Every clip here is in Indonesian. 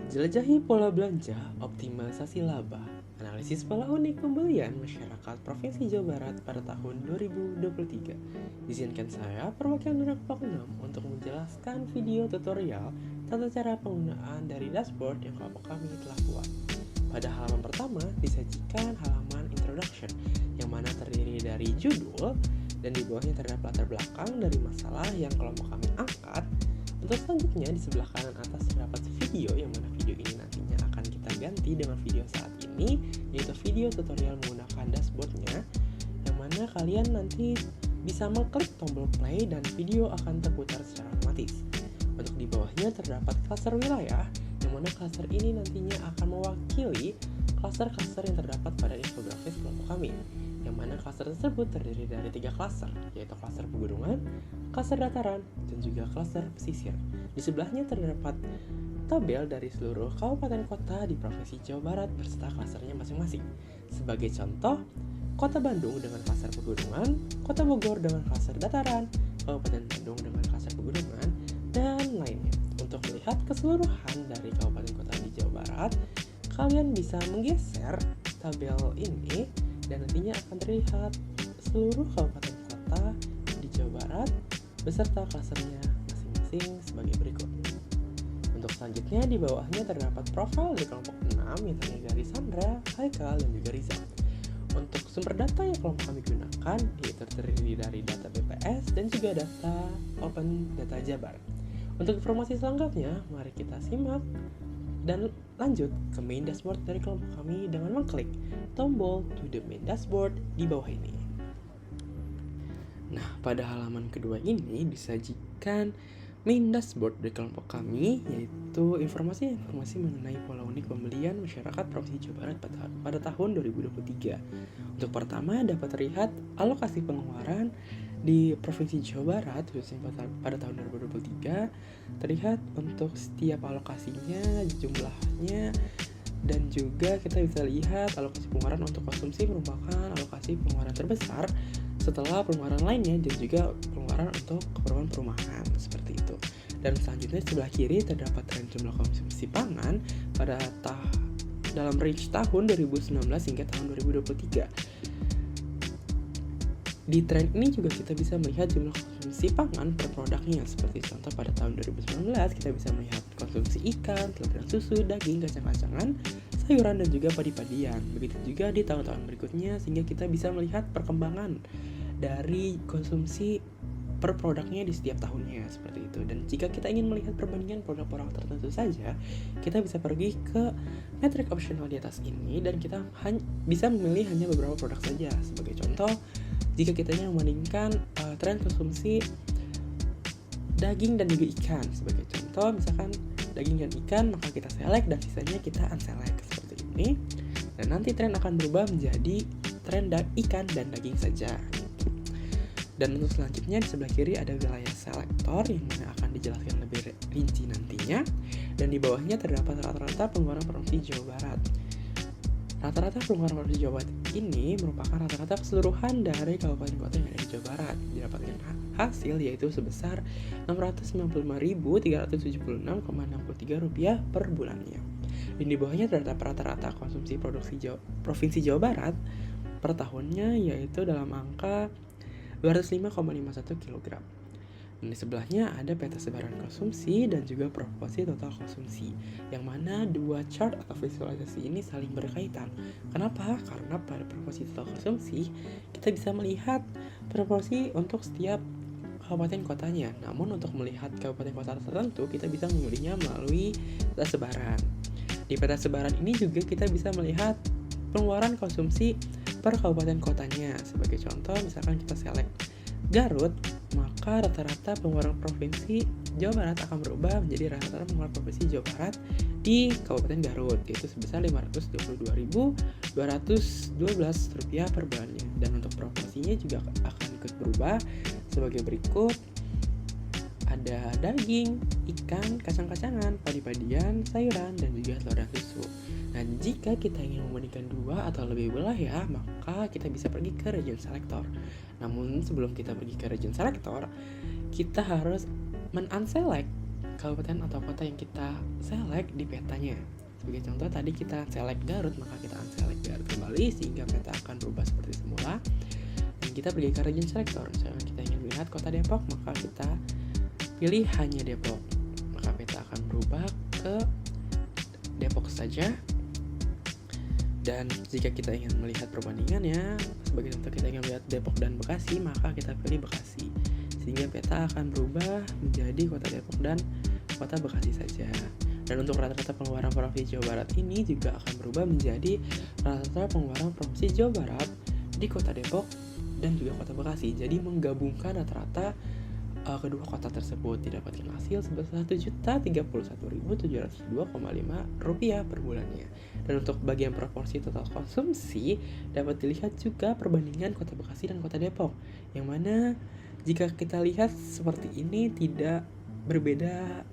Jelajahi pola belanja, optimalisasi laba, analisis pola unik pembelian masyarakat Provinsi Jawa Barat pada tahun 2023. Izinkan saya, perwakilan dari kelompok 6, untuk menjelaskan video tutorial tata cara penggunaan dari dashboard yang kelompok kami telah buat. Pada halaman pertama disajikan halaman introduction, yang mana terdiri dari judul dan di bawahnya terdapat latar belakang dari masalah yang kelompok kami angkat. Untuk selanjutnya di sebelah kanan atas terdapat video, yang mana video ini nantinya akan kita ganti dengan video saat ini, yaitu video tutorial menggunakan dashboardnya, yang mana kalian nanti bisa mengklik tombol play dan video akan terputar secara otomatis. Untuk di bawahnya terdapat klaster wilayah, yang mana klaster ini nantinya akan mewakili klaster-klaster yang terdapat pada infografis kelompok kami, yang mana klaster tersebut terdiri dari 3 klaster, yaitu klaster pegunungan, klaster dataran, dan juga klaster pesisir. Di sebelahnya terdapat tabel dari seluruh kabupaten kota di Provinsi Jawa Barat beserta klasternya masing-masing. Sebagai contoh, Kota Bandung dengan klaster pegunungan, Kota Bogor dengan klaster dataran, Kabupaten Bandung dengan klaster pegunungan, dan lainnya. Untuk melihat keseluruhan dari kabupaten kota di Jawa Barat, kalian bisa menggeser tabel ini dan nantinya akan terlihat seluruh kabupaten kota di Jawa Barat beserta klasternya masing-masing sebagai berikut. Untuk selanjutnya di bawahnya terdapat profil dari kelompok 6 yang terdiri dari Sandra, Haikal, dan juga Riza. Untuk sumber data yang kelompok kami gunakan yaitu terdiri dari data BPS dan juga data Open Data Jabar. Untuk informasi selengkapnya, mari kita simak dan lanjut ke main dashboard dari kelompok kami dengan mengklik tombol to the main dashboard di bawah ini. Nah, pada halaman kedua ini disajikan main dashboard dari kelompok kami, yaitu informasi mengenai pola unik pembelian masyarakat Provinsi Jawa Barat pada tahun 2023. Untuk pertama dapat terlihat alokasi pengeluaran di Provinsi Jawa Barat khususnya pada tahun 2023, terlihat untuk setiap alokasinya, jumlahnya, dan juga kita bisa lihat alokasi pengeluaran untuk konsumsi merupakan alokasi pengeluaran terbesar setelah pengeluaran lainnya dan juga pengeluaran untuk keperluan perumahan seperti itu. Dan selanjutnya sebelah kiri terdapat tren jumlah konsumsi pangan pada dalam range tahun 2019 hingga tahun 2023. Di tren ini juga kita bisa melihat jumlah konsumsi pangan per produknya, seperti contoh pada tahun 2019 kita bisa melihat konsumsi ikan, telur dan susu, daging, kacang-kacangan, sayuran, dan juga padi-padian. Begitu juga di tahun-tahun berikutnya, sehingga kita bisa melihat perkembangan dari konsumsi per produknya di setiap tahunnya seperti itu. Dan jika kita ingin melihat perbandingan produk-produk tertentu saja, kita bisa pergi ke metrik opsional di atas ini dan kita bisa memilih hanya beberapa produk saja. Sebagai contoh, jika kita ingin membandingkan tren konsumsi daging dan juga ikan, sebagai contoh misalkan daging dan ikan, maka kita select dan sisanya kita unselect seperti ini. Dan nanti tren akan berubah menjadi tren ikan dan daging saja. Dan untuk selanjutnya di sebelah kiri ada wilayah selektor yang mana akan dijelaskan lebih rinci nantinya. Dan di bawahnya terdapat rata-rata pengeluaran Provinsi Jawa Barat. Rata-rata pengeluaran Provinsi Jawa Barat ini merupakan rata-rata keseluruhan dari kabupaten kota yang ada di Jawa Barat. Didapatkan hasil yaitu sebesar Rp659.376,63 per bulannya. Dan di bawahnya terdapat rata-rata konsumsi Provinsi Jawa Barat per tahunnya yaitu dalam angka 205,51 kg. Dan di sebelahnya ada peta sebaran konsumsi dan juga proporsi total konsumsi, yang mana dua chart atau visualisasi ini saling berkaitan. Kenapa? Karena pada proporsi total konsumsi kita bisa melihat proporsi untuk setiap kabupaten kotanya. Namun untuk melihat kabupaten kota tertentu kita bisa memilihnya melalui peta sebaran. Di peta sebaran ini juga kita bisa melihat pengeluaran konsumsi per kabupaten kotanya. Sebagai contoh, misalkan kita select Garut, maka rata-rata pengeluaran Provinsi Jawa Barat akan berubah menjadi rata-rata pengeluaran Provinsi Jawa Barat di Kabupaten Garut, yaitu sebesar Rp522.212 per bulannya. Dan untuk proporsinya juga akan ikut berubah sebagai berikut. Ada daging, ikan, kacang-kacangan, padi-padian, sayuran, dan juga telur dan susu. Nah, jika kita ingin membandingkan dua atau lebih wilayah, maka kita bisa pergi ke region selector. Namun sebelum kita pergi ke region selector, kita harus men-unselect kabupaten atau kota yang kita select di petanya. Sebagai contoh tadi kita select Garut, maka kita unselect Garut kembali sehingga peta akan berubah seperti semula. Dan kita pergi ke region selector, misalnya kita ingin melihat kota Depok, maka kita pilih hanya Depok, maka peta akan berubah ke Depok saja. Dan jika kita ingin melihat perbandingannya, sebagai contoh kita ingin melihat Depok dan Bekasi, maka kita pilih Bekasi, sehingga peta akan berubah menjadi kota Depok dan kota Bekasi saja. Dan untuk rata-rata pengeluaran Provinsi Jawa Barat ini juga akan berubah menjadi rata-rata pengeluaran Provinsi Jawa Barat di kota Depok dan juga kota Bekasi. Jadi menggabungkan rata-rata kedua kota tersebut didapatkan hasil sebesar Rp1.031.702,5 per bulannya. Dan untuk bagian proporsi total konsumsi dapat dilihat juga perbandingan kota Bekasi dan kota Depok, yang mana jika kita lihat seperti ini tidak berbeda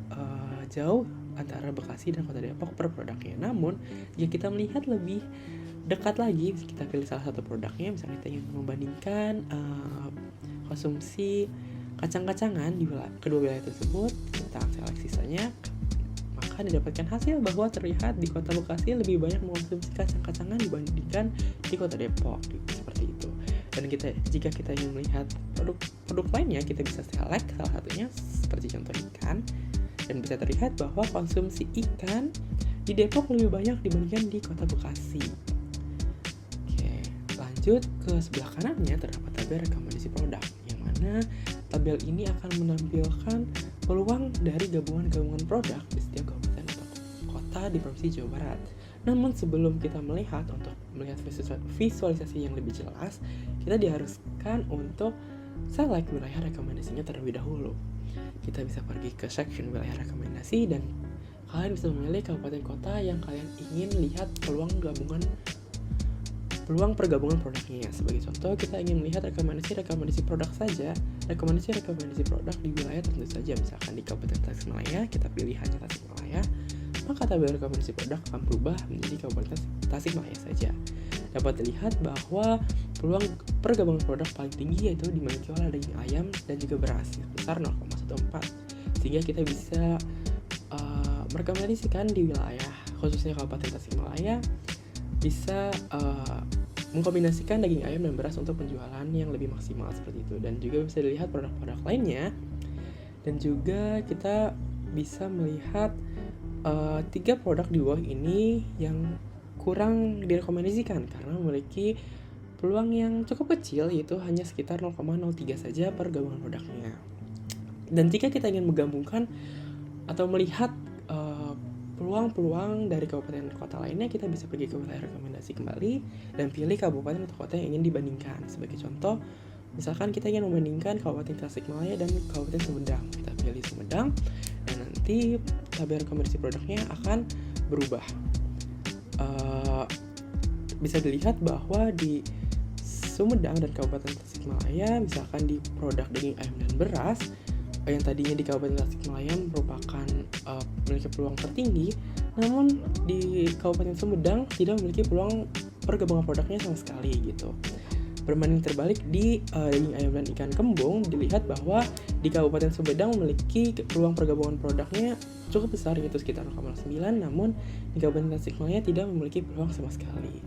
jauh antara Bekasi dan kota Depok per produknya. Namun jika kita melihat lebih dekat lagi, kita pilih salah satu produknya, misalnya kita ingin membandingkan konsumsi kacang-kacangan di kedua wilayah tersebut, kita seleksi saja, maka didapatkan hasil bahwa terlihat di kota Bekasi lebih banyak mengkonsumsi kacang-kacangan dibandingkan di kota Depok, seperti itu. Dan jika kita ingin melihat produk lainnya, kita bisa select salah satunya seperti contoh ikan, dan bisa terlihat bahwa konsumsi ikan di Depok lebih banyak dibandingkan di kota Bekasi. Oke, lanjut ke sebelah kanannya terdapat tabel rekomendasi produk, yang mana tabel ini akan menampilkan peluang dari gabungan-gabungan produk di setiap kabupaten atau kota di Provinsi Jawa Barat. Namun sebelum kita melihat visualisasi yang lebih jelas, kita diharuskan untuk select wilayah rekomendasinya terlebih dahulu. Kita bisa pergi ke section wilayah rekomendasi dan kalian bisa memilih kabupaten kota yang kalian ingin lihat peluang pergabungan produknya. Sebagai contoh, kita ingin melihat rekomendasi produk saja, rekomendasi produk di wilayah tertentu saja. Misalkan di Kabupaten Tasikmalaya, kita pilih hanya Tasikmalaya, maka tabel rekomendasi produk akan berubah menjadi Kabupaten Tasikmalaya saja. Dapat dilihat bahwa peluang pergabungan produk paling tinggi yaitu dimiliki oleh daging ayam dan juga beras yang besar 0,14, sehingga kita bisa merekomendasikan di wilayah khususnya Kabupaten Tasikmalaya bisa mengkombinasikan daging ayam dan beras untuk penjualan yang lebih maksimal seperti itu. Dan juga bisa dilihat produk-produk lainnya, dan juga kita bisa melihat 3 produk di bawah ini yang kurang direkomendasikan karena memiliki peluang yang cukup kecil, yaitu hanya sekitar 0,03 saja per gabungan produknya. Dan jika kita ingin menggabungkan atau melihat peluang-peluang dari kabupaten kota lainnya, kita bisa pergi ke wilayah rekomendasi kembali dan pilih kabupaten atau kota yang ingin dibandingkan. Sebagai contoh, misalkan kita ingin membandingkan Kabupaten Tasikmalaya dan Kabupaten Sumedang, kita pilih Sumedang, dan nanti tabel rekomendasi produknya akan berubah. Bisa dilihat bahwa di Sumedang dan Kabupaten Tasikmalaya, misalkan di produk daging ayam dan beras, yang tadinya di Kabupaten Tasikmalaya merupakan memiliki peluang tertinggi, namun di Kabupaten Sumedang tidak memiliki peluang pergabungan produknya sama sekali gitu. Berbanding terbalik di daging ayam dan ikan kembung, dilihat bahwa di Kabupaten Sumedang memiliki peluang pergabungan produknya cukup besar, yaitu sekitar 0,9, namun di Kabupaten Tasikmalaya tidak memiliki peluang sama sekali.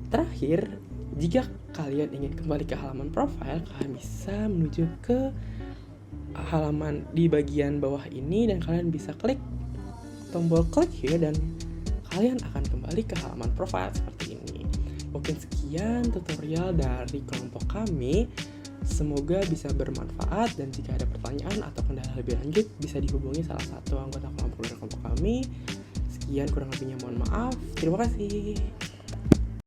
Terakhir, jika kalian ingin kembali ke halaman profile, kalian bisa menuju ke halaman di bagian bawah ini dan kalian bisa klik tombol klik here dan kalian akan kembali ke halaman profile seperti ini. Mungkin sekian tutorial dari kelompok kami, semoga bisa bermanfaat, dan jika ada pertanyaan atau kendala lebih lanjut bisa dihubungi salah satu anggota kelompok dari kelompok kami. Sekian, kurang lebihnya mohon maaf. Terima kasih.